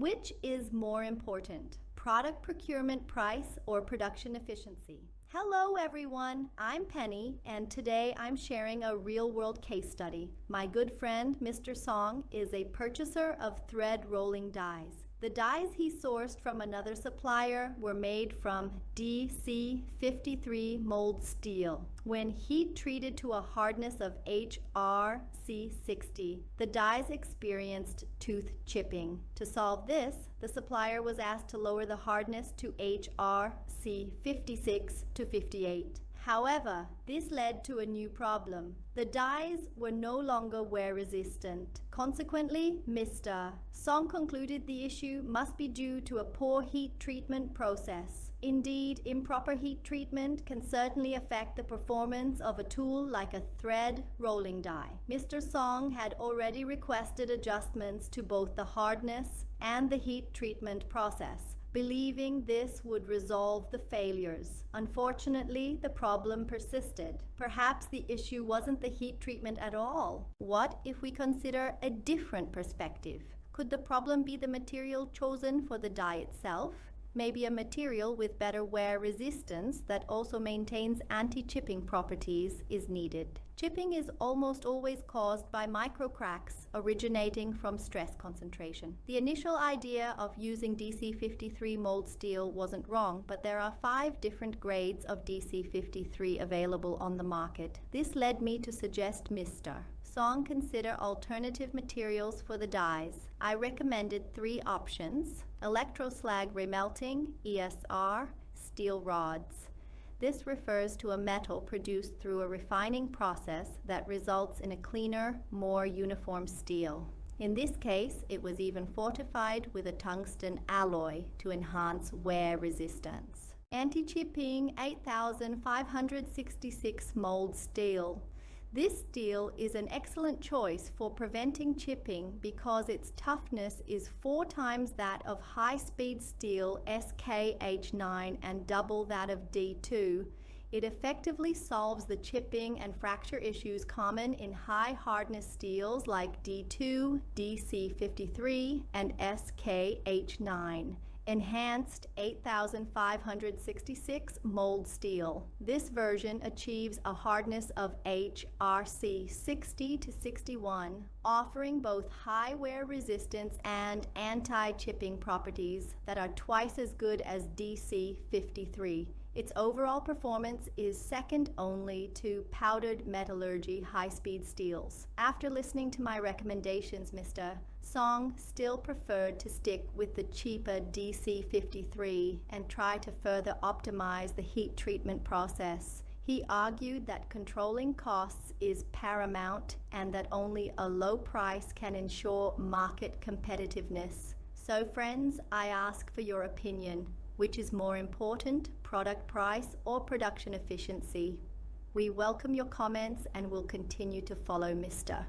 Which is more important, product procurement price or production efficiency? Hello everyone, I'm Penny, and today I'm sharing a real-world case study. My good friend, Mr. Song, is a purchaser of thread rolling dies. The dies he sourced from another supplier were made from DC53 mold steel. When heat treated to a hardness of HRC60, the dies experienced tooth chipping. To solve this, the supplier was asked to lower the hardness to HRC56 to 58. However, this led to a new problem. The dies were no longer wear resistant. Consequently, Mr. Song concluded the issue must be due to a poor heat treatment process. Indeed, improper heat treatment can certainly affect the performance of a tool like a thread rolling die. Mr. Song had already requested adjustments to both the hardness and the heat treatment process, believing this would resolve the failures. Unfortunately, the problem persisted. Perhaps the issue wasn't the heat treatment at all. What if we consider a different perspective? Could the problem be the material chosen for the die itself? Maybe a material with better wear resistance that also maintains anti-chipping properties is needed. Chipping is almost always caused by microcracks originating from stress concentration. The initial idea of using DC53 mold steel wasn't wrong, but there are 5 different grades of DC53 available on the market. This led me to suggest Mr. Song consider alternative materials for the dies. I recommended 3 options: electroslag remelting, ESR, steel rods. This refers to a metal produced through a refining process that results in a cleaner, more uniform steel. In this case, it was even fortified with a tungsten alloy to enhance wear resistance. Anti-chipping 8566 mold steel. This steel is an excellent choice for preventing chipping because its toughness is 4 times that of high-speed steel SKH9 and double that of D2. It effectively solves the chipping and fracture issues common in high-hardness steels like D2, DC53, and SKH9. Enhanced 8566 mold steel. This version achieves a hardness of HRC 60 to 61, offering both high wear resistance and anti-chipping properties that are twice as good as DC 53. Its overall performance is second only to powdered metallurgy high-speed steels. After listening to my recommendations, Mr. Song still preferred to stick with the cheaper DC 53 and try to further optimize the heat treatment process. He argued that controlling costs is paramount and that only a low price can ensure market competitiveness. So friends, I ask for your opinion. Which is more important, product price or production efficiency? We welcome your comments and will continue to follow Mr.